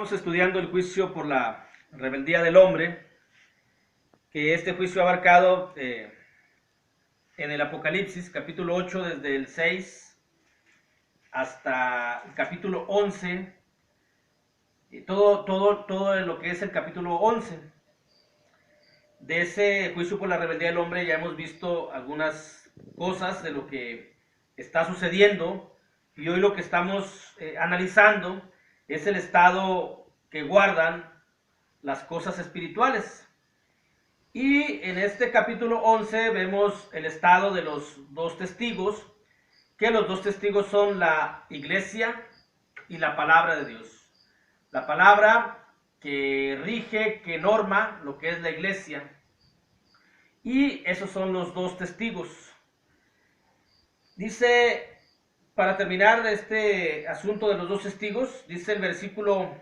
Continuamos estudiando el juicio por la rebeldía del hombre, que este juicio ha abarcado en el Apocalipsis, capítulo 8, desde el 6 hasta el capítulo 11, y todo lo que es el capítulo 11. De ese juicio por la rebeldía del hombre ya hemos visto algunas cosas de lo que está sucediendo, y hoy lo que estamos analizando es el estado que guardan las cosas espirituales. Y en este capítulo 11 vemos el estado de los dos testigos, que los dos testigos son la iglesia y la palabra de Dios. La palabra que rige, que norma lo que es la iglesia. Y esos son los dos testigos. Dice, para terminar este asunto de los dos testigos, dice el versículo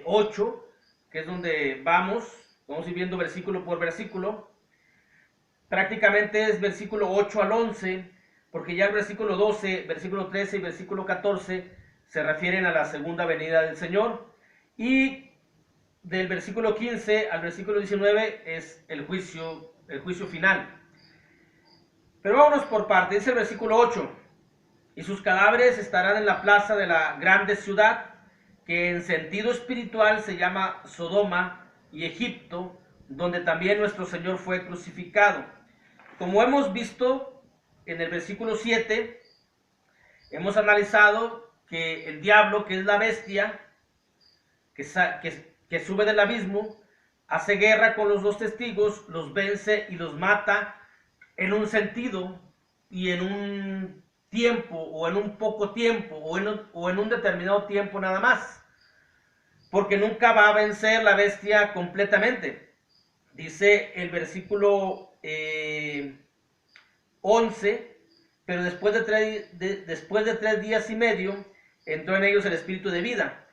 8, que es donde vamos a ir viendo versículo por versículo. Prácticamente es versículo 8 al 11, porque ya el versículo 12, versículo 13 y versículo 14 se refieren a la segunda venida del Señor. Y del versículo 15 al versículo 19 es el juicio final. Pero vámonos por partes. Dice el versículo 8: y sus cadáveres estarán en la plaza de la grande ciudad, que en sentido espiritual se llama Sodoma y Egipto, donde también nuestro Señor fue crucificado. Como hemos visto en el versículo 7, hemos analizado que el diablo, que es la bestia, que sube del abismo, hace guerra con los dos testigos, los vence y los mata en un sentido y en un tiempo, o en un poco tiempo, o en un determinado tiempo nada más, porque nunca va a vencer la bestia completamente. Dice el versículo 11, pero después de 3 días y medio entró en ellos el espíritu de vida.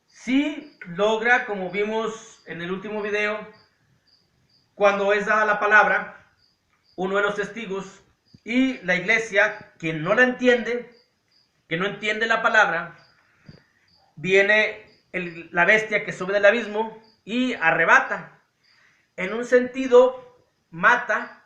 Sí logra, como vimos en el último video, cuando es dada la palabra, uno de los testigos y la iglesia, que no la entiende, que no entiende la palabra, viene la bestia que sube del abismo y arrebata. En un sentido, mata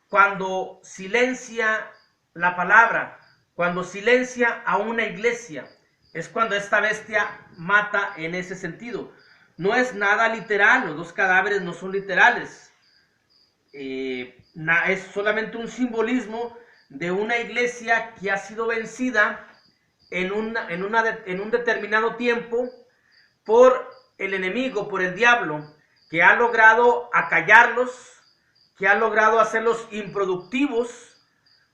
cuando silencia la palabra, cuando silencia a una iglesia. Es cuando esta bestia mata en ese sentido. No es nada literal, los dos cadáveres no son literales. Es solamente un simbolismo de una iglesia que ha sido vencida en un determinado tiempo por el enemigo, por el diablo, que ha logrado acallarlos, que ha logrado hacerlos improductivos,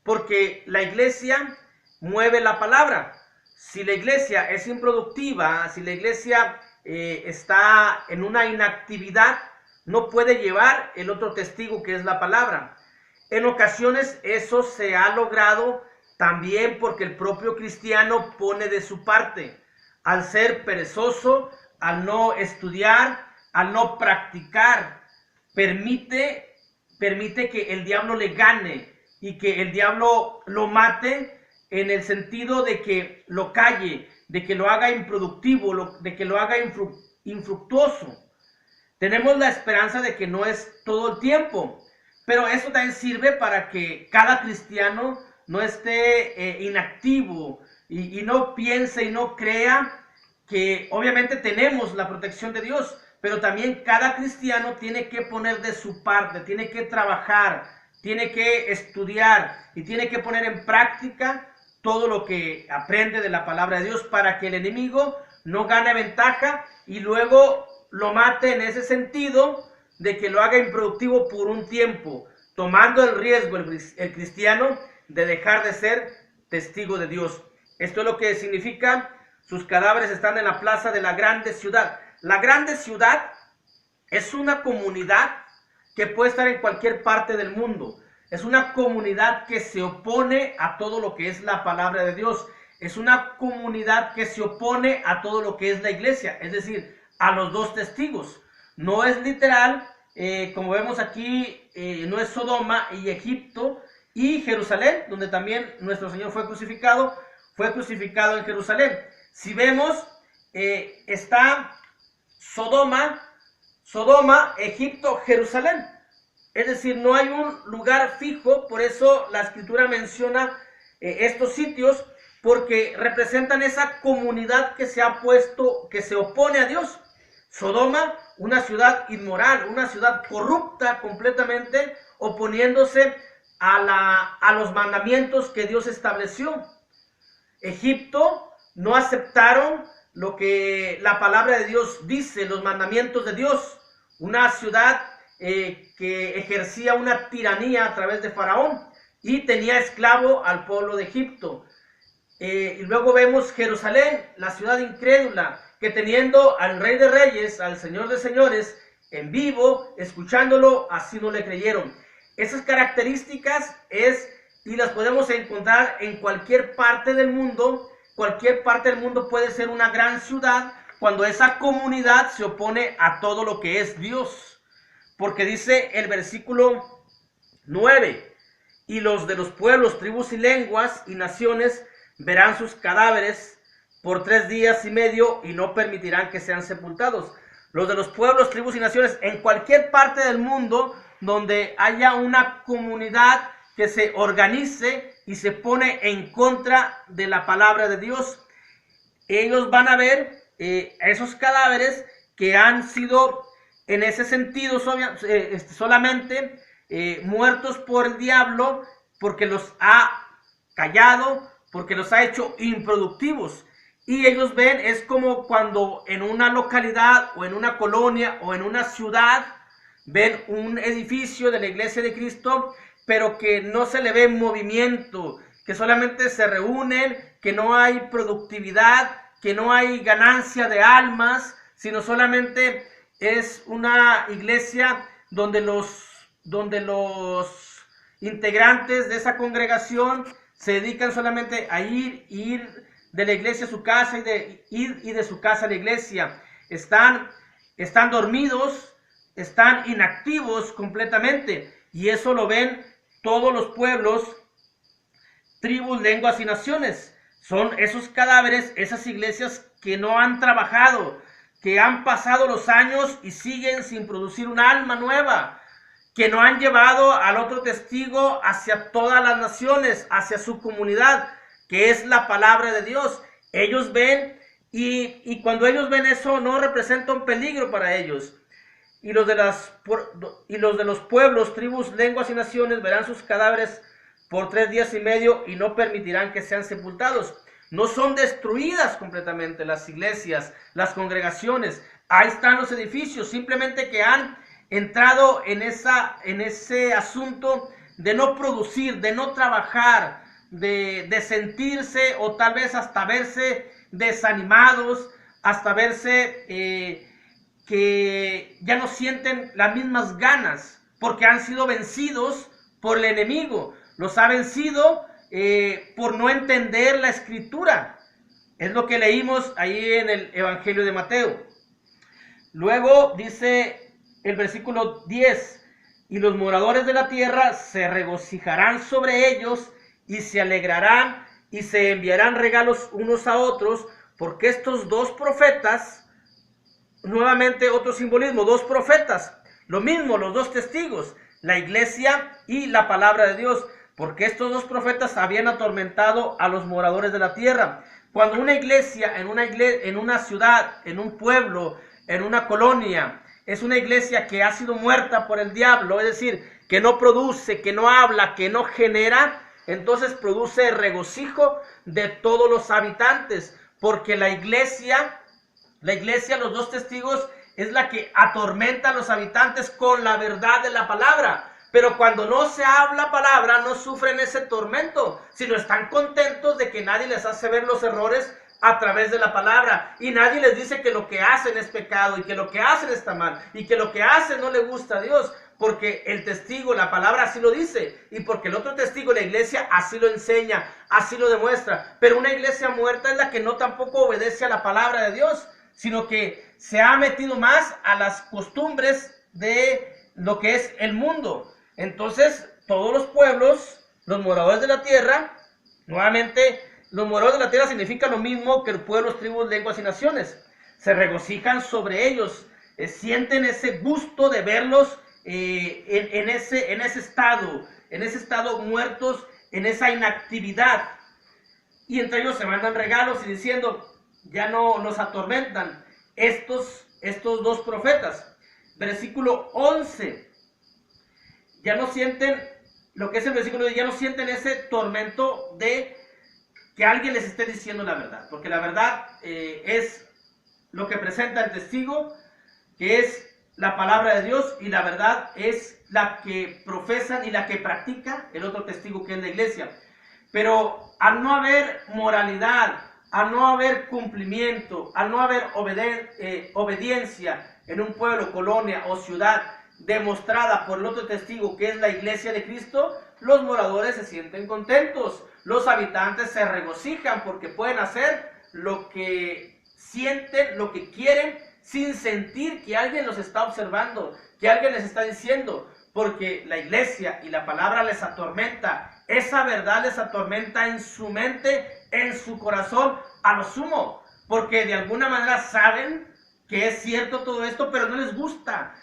porque la iglesia mueve la palabra. Si la iglesia es improductiva, si la iglesia está en una inactividad, no puede llevar el otro testigo, que es la palabra. En ocasiones eso se ha logrado también porque el propio cristiano pone de su parte. Al ser perezoso, al no estudiar, al no practicar, permite que el diablo le gane y que el diablo lo mate, en el sentido de que lo calle, de que lo haga improductivo, de que lo haga infructuoso. Tenemos la esperanza de que no es todo el tiempo, pero eso también sirve para que cada cristiano no esté inactivo y no piense y no crea que obviamente tenemos la protección de Dios, pero también cada cristiano tiene que poner de su parte, tiene que trabajar, tiene que estudiar y tiene que poner en práctica todo lo que aprende de la palabra de Dios, para que el enemigo no gane ventaja y luego lo mate en ese sentido de que lo haga improductivo por un tiempo, tomando el riesgo el cristiano de dejar de ser testigo de Dios. Esto es lo que significa: sus cadáveres están en la plaza de la grande ciudad. La grande ciudad es una comunidad que puede estar en cualquier parte del mundo. Es una comunidad que se opone a todo lo que es la palabra de Dios. Es una comunidad que se opone a todo lo que es la iglesia, es decir, a los dos testigos. No es literal, como vemos aquí, no es Sodoma y Egipto y Jerusalén, donde también nuestro Señor fue crucificado en Jerusalén. Si vemos, está Sodoma, Egipto, Jerusalén. Es decir, no hay un lugar fijo, por eso la escritura menciona estos sitios, porque representan esa comunidad que se ha puesto, que se opone a Dios. Sodoma, una ciudad inmoral, una ciudad corrupta completamente, oponiéndose a los mandamientos que Dios estableció. Egipto, no aceptaron lo que la palabra de Dios dice, los mandamientos de Dios. Una ciudad que ejercía una tiranía a través de Faraón y tenía esclavo al pueblo de Egipto. Y luego vemos Jerusalén, la ciudad incrédula, que teniendo al Rey de Reyes, al Señor de Señores, en vivo, escuchándolo, así no le creyeron. Esas características y las podemos encontrar en cualquier parte del mundo. Cualquier parte del mundo puede ser una gran ciudad cuando esa comunidad se opone a todo lo que es Dios. Porque dice el versículo 9, y los de los pueblos, tribus y lenguas y naciones verán sus cadáveres por 3 días y medio y no permitirán que sean sepultados. Los de los pueblos, tribus y naciones, en cualquier parte del mundo donde haya una comunidad que se organice y se pone en contra de la palabra de Dios, ellos van a ver esos cadáveres que han sido en ese sentido solamente muertos por el diablo, porque los ha callado, porque los ha hecho improductivos. Y ellos ven, es como cuando en una localidad o en una colonia o en una ciudad ven un edificio de la Iglesia de Cristo, pero que no se le ve movimiento, que solamente se reúnen, que no hay productividad, que no hay ganancia de almas, sino solamente es una iglesia donde los integrantes de esa congregación se dedican solamente a ir de la iglesia a su casa y de su casa a la iglesia. Están dormidos, están inactivos completamente, y eso lo ven todos los pueblos, tribus, lenguas y naciones. Son esos cadáveres, esas iglesias que no han trabajado, que han pasado los años y siguen sin producir un alma nueva, que no han llevado al otro testigo hacia todas las naciones, hacia su comunidad, que es la palabra de Dios. Ellos ven, y cuando ellos ven eso, no representa un peligro para ellos. Y los de los pueblos, tribus, lenguas y naciones verán sus cadáveres por 3 días y medio y no permitirán que sean sepultados. No son destruidas completamente las iglesias, las congregaciones. Ahí están los edificios, simplemente que han entrado en ese asunto de no producir, de no trabajar, de sentirse o tal vez hasta verse desanimados, hasta verse que ya no sienten las mismas ganas, porque han sido vencidos por el enemigo. Los ha vencido por no entender la escritura. Es lo que leímos ahí en el Evangelio de Mateo. Luego dice el versículo 10, y los moradores de la tierra se regocijarán sobre ellos y se alegrarán y se enviarán regalos unos a otros, porque estos 2 profetas, nuevamente otro simbolismo, 2 profetas, lo mismo, los 2 testigos, la iglesia y la palabra de Dios, porque estos 2 profetas habían atormentado a los moradores de la tierra. Cuando una iglesia, en una ciudad, en un pueblo, en una colonia, es una iglesia que ha sido muerta por el diablo, es decir, que no produce, que no habla, que no genera, entonces produce regocijo de todos los habitantes, porque la iglesia, los 2 testigos, es la que atormenta a los habitantes con la verdad de la palabra. Pero cuando no se habla palabra, no sufren ese tormento, sino están contentos de que nadie les hace ver los errores a través de la palabra. Y nadie les dice que lo que hacen es pecado y que lo que hacen está mal y que lo que hacen no le gusta a Dios. Porque el testigo, la palabra así lo dice, y porque el otro testigo, la iglesia, así lo enseña, así lo demuestra. Pero una iglesia muerta es la que no tampoco obedece a la palabra de Dios, sino que se ha metido más a las costumbres de lo que es el mundo. Entonces, todos los pueblos, los moradores de la tierra, nuevamente, los moradores de la tierra significa lo mismo que los pueblos, tribus, lenguas y naciones. se regocijan sobre ellos, sienten ese gusto de verlos en ese estado muertos, en esa inactividad. Y entre ellos se mandan regalos y diciendo, ya no nos atormentan estos dos profetas. Versículo 11, ya no sienten, lo que es el versículo, ya no sienten ese tormento de que alguien les esté diciendo la verdad, porque la verdad es lo que presenta el testigo, que es la palabra de Dios, y la verdad es la que profesan y la que practica el otro testigo, que es la iglesia. Pero al no haber moralidad, al no haber cumplimiento, al no haber obediencia en un pueblo, colonia o ciudad demostrada por el otro testigo, que es la iglesia de Cristo, los moradores se sienten contentos, los habitantes se regocijan porque pueden hacer lo que sienten, lo que quieren, sin sentir que alguien los está observando, que alguien les está diciendo, porque la iglesia y la palabra les atormenta, esa verdad les atormenta en su mente, en su corazón, a lo sumo, porque de alguna manera saben que es cierto todo esto, pero no les gusta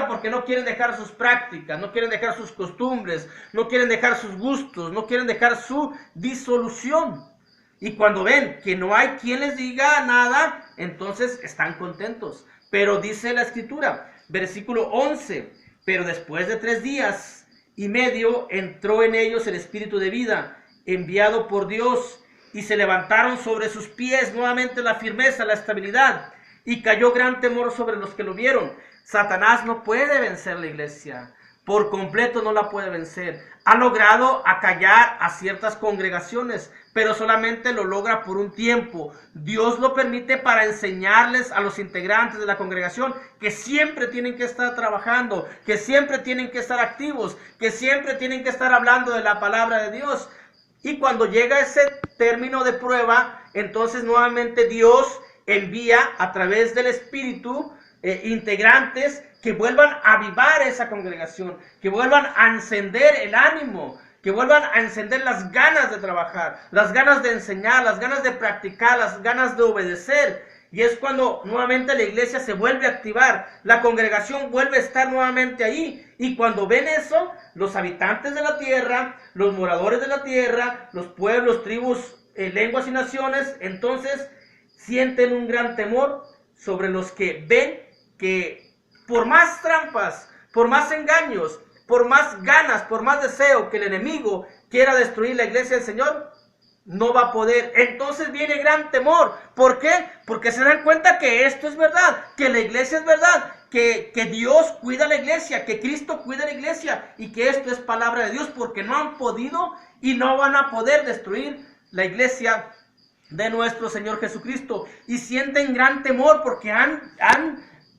porque no quieren dejar sus prácticas, no quieren dejar sus costumbres, no quieren dejar sus gustos, no quieren dejar su disolución. Y cuando ven que no hay quien les diga nada, entonces están contentos. Pero dice la Escritura, versículo 11, pero después de 3 días y medio entró en ellos el Espíritu de vida, enviado por Dios, y se levantaron sobre sus pies nuevamente la firmeza, la estabilidad, y cayó gran temor sobre los que lo vieron. Satanás no puede vencer la iglesia, por completo no la puede vencer. Ha logrado acallar a ciertas congregaciones, pero solamente lo logra por un tiempo. Dios lo permite para enseñarles a los integrantes de la congregación que siempre tienen que estar trabajando, que siempre tienen que estar activos, que siempre tienen que estar hablando de la palabra de Dios. Y cuando llega ese término de prueba, entonces nuevamente Dios envía a través del Espíritu integrantes que vuelvan a avivar esa congregación, que vuelvan a encender el ánimo, que vuelvan a encender las ganas de trabajar, las ganas de enseñar, las ganas de practicar, las ganas de obedecer. Y es cuando nuevamente la iglesia se vuelve a activar, la congregación vuelve a estar nuevamente ahí. Y cuando ven eso, los habitantes de la tierra, los moradores de la tierra, los pueblos, tribus, lenguas y naciones, entonces sienten un gran temor sobre los que ven que por más trampas, por más engaños, por más ganas, por más deseo que el enemigo quiera destruir la iglesia del Señor, no va a poder. Entonces viene gran temor. ¿Por qué? Porque se dan cuenta que esto es verdad, que la iglesia es verdad, que Dios cuida la iglesia, que Cristo cuida la iglesia y que esto es palabra de Dios, porque no han podido y no van a poder destruir la iglesia de nuestro Señor Jesucristo. Y sienten gran temor porque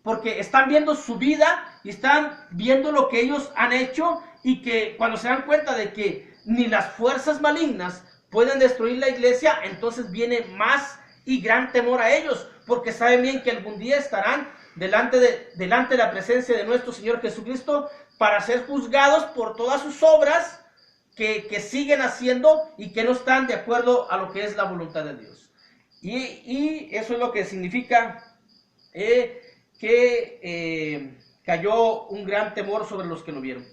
porque están viendo su vida y están viendo lo que ellos han hecho, y que cuando se dan cuenta de que ni las fuerzas malignas pueden destruir la iglesia, entonces viene más y gran temor a ellos, porque saben bien que algún día estarán delante de la presencia de nuestro Señor Jesucristo para ser juzgados por todas sus obras que siguen haciendo y que no están de acuerdo a lo que es la voluntad de Dios. Y eso es lo que significa que cayó un gran temor sobre los que lo vieron.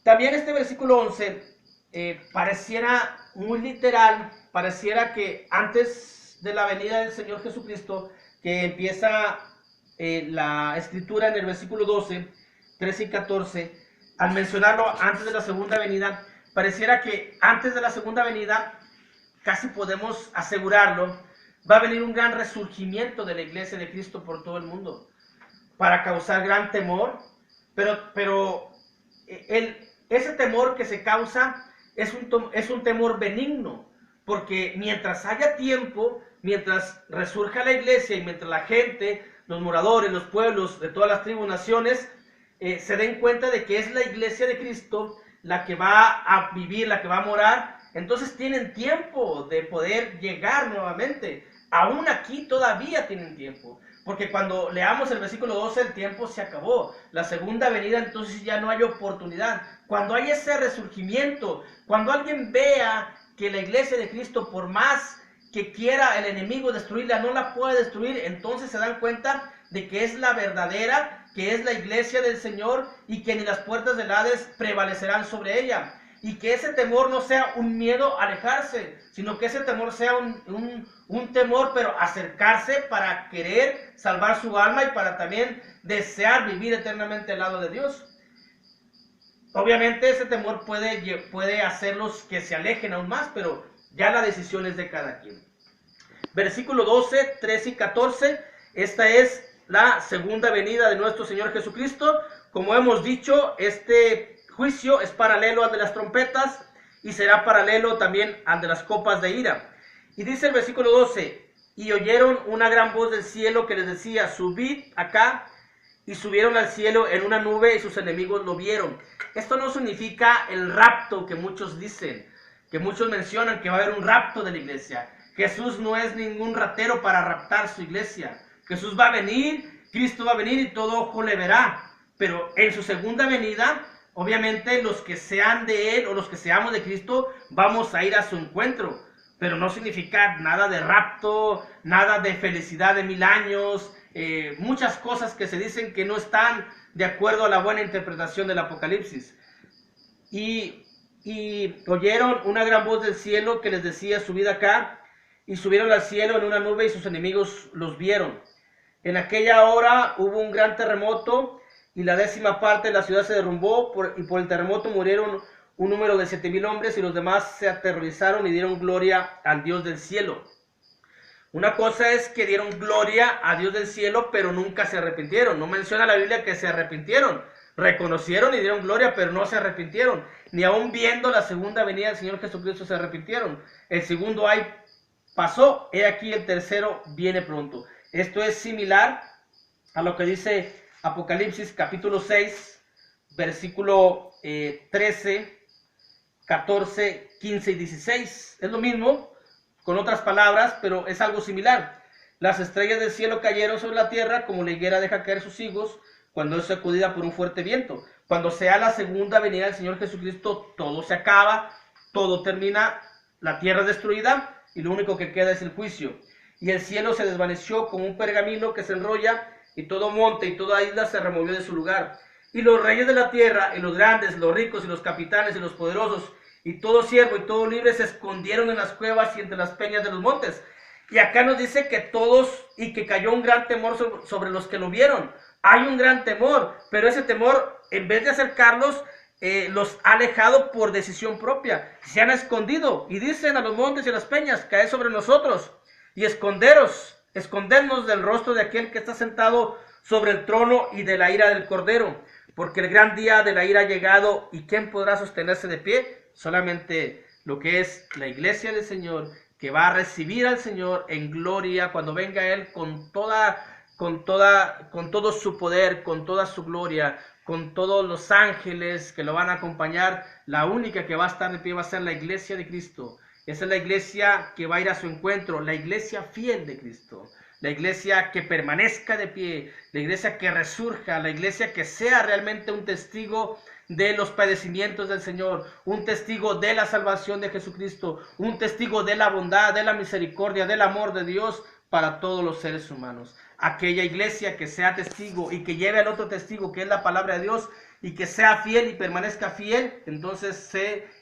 También este versículo 11 pareciera muy literal, pareciera que antes de la venida del Señor Jesucristo, que empieza la escritura en el versículo 12, 13 y 14, al mencionarlo antes de la segunda venida, pareciera que antes de la segunda venida, casi podemos asegurarlo, va a venir un gran resurgimiento de la iglesia de Cristo por todo el mundo, para causar gran temor, pero ese temor que se causa es un temor benigno, porque mientras haya tiempo, mientras resurja la iglesia y mientras la gente, los moradores, los pueblos de todas las tribus, naciones, se den cuenta de que es la iglesia de Cristo la que va a vivir, la que va a morar, entonces tienen tiempo de poder llegar nuevamente. Aún aquí todavía tienen tiempo, porque cuando leamos el versículo 12, el tiempo se acabó. La segunda venida, entonces ya no hay oportunidad. Cuando hay ese resurgimiento, cuando alguien vea que la iglesia de Cristo, por más que quiera el enemigo destruirla, no la puede destruir. Entonces se dan cuenta de que es la verdadera, que es la iglesia del Señor, y que ni las puertas del Hades prevalecerán sobre ella. Y que ese temor no sea un miedo a alejarse, sino que ese temor sea un temor, pero acercarse para querer salvar su alma y para también desear vivir eternamente al lado de Dios. Obviamente ese temor puede hacerlos que se alejen aún más, pero ya la decisión es de cada quien. Versículo 12, 13 y 14, esta es la segunda venida de nuestro Señor Jesucristo. Como hemos dicho, este juicio es paralelo al de las trompetas y será paralelo también al de las copas de ira. Y dice el versículo 12, y oyeron una gran voz del cielo que les decía, subid acá, y subieron al cielo en una nube y sus enemigos lo vieron. Esto no significa el rapto que muchos dicen, que muchos mencionan que va a haber un rapto de la iglesia. Jesús no es ningún ratero para raptar su iglesia. Jesús va a venir, Cristo va a venir y todo ojo le verá. Pero en su segunda venida, obviamente los que sean de Él o los que seamos de Cristo, vamos a ir a su encuentro. Pero no significa nada de rapto, nada de felicidad de 1000 años, muchas cosas que se dicen que no están de acuerdo a la buena interpretación del Apocalipsis. Y oyeron una gran voz del cielo que les decía, subid acá, y subieron al cielo en una nube y sus enemigos los vieron. En aquella hora hubo un gran terremoto y la 10ª parte de la ciudad se derrumbó y por el terremoto murieron un número de 7000 hombres y los demás se aterrorizaron y dieron gloria al Dios del cielo. Una cosa es que dieron gloria a Dios del cielo, pero nunca se arrepintieron. No menciona la Biblia que se arrepintieron. Reconocieron y dieron gloria, pero no se arrepintieron. Ni aun viendo la segunda venida del Señor Jesucristo se arrepintieron. El segundo ay pasó, he aquí el tercero viene pronto. Esto es similar a lo que dice Apocalipsis capítulo 6, versículo 13, 14, 15 y 16. Es lo mismo, con otras palabras, pero es algo similar. Las estrellas del cielo cayeron sobre la tierra como la higuera deja caer sus higos cuando es sacudida por un fuerte viento. Cuando sea la segunda venida del Señor Jesucristo, todo se acaba, todo termina, la tierra es destruida y lo único que queda es el juicio. Y el cielo se desvaneció como un pergamino que se enrolla, y todo monte y toda isla se removió de su lugar. Y los reyes de la tierra, y los grandes, los ricos, y los capitanes, y los poderosos, y todo siervo y todo libre se escondieron en las cuevas y entre las peñas de los montes. Y acá nos dice que todos, y que cayó un gran temor sobre los que lo vieron. Hay un gran temor, pero ese temor, en vez de acercarlos, los ha alejado por decisión propia. Se han escondido y dicen a los montes y a las peñas, caed sobre nosotros y escondernos del rostro de aquel que está sentado sobre el trono y de la ira del Cordero, porque el gran día de la ira ha llegado, y ¿quién podrá sostenerse de pie? Solamente lo que es la iglesia del Señor, que va a recibir al Señor en gloria cuando venga Él con todo su poder, con toda su gloria, con todos los ángeles que lo van a acompañar. La única que va a estar de pie va a ser la iglesia de Cristo. Esa es la iglesia que va a ir a su encuentro, la iglesia fiel de Cristo, la iglesia que permanezca de pie, la iglesia que resurja, la iglesia que sea realmente un testigo de los padecimientos del Señor, un testigo de la salvación de Jesucristo, un testigo de la bondad, de la misericordia, del amor de Dios para todos los seres humanos. Aquella iglesia que sea testigo y que lleve al otro testigo, que es la palabra de Dios, y que sea fiel y permanezca fiel, entonces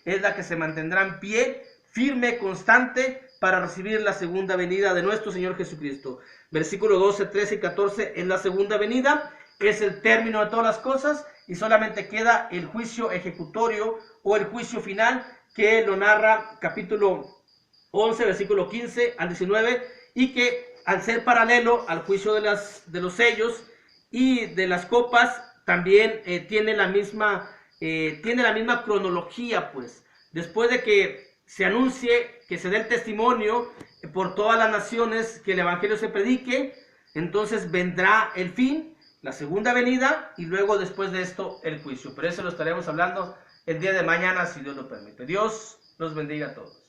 es la que se mantendrá en pie, firme, constante, para recibir la segunda venida de nuestro Señor Jesucristo. Versículo 12, 13 y 14 es la segunda venida, es el término de todas las cosas, y solamente queda el juicio ejecutorio o el juicio final, que lo narra capítulo 11, versículo 15 al 19, y que al ser paralelo al juicio de los sellos y de las copas, también tiene la misma cronología, pues. Después de que se anuncie, que se dé el testimonio por todas las naciones, que el evangelio se predique, entonces vendrá el fin, la segunda venida, y luego después de esto el juicio. Pero eso lo estaremos hablando el día de mañana, si Dios lo permite. Dios los bendiga a todos.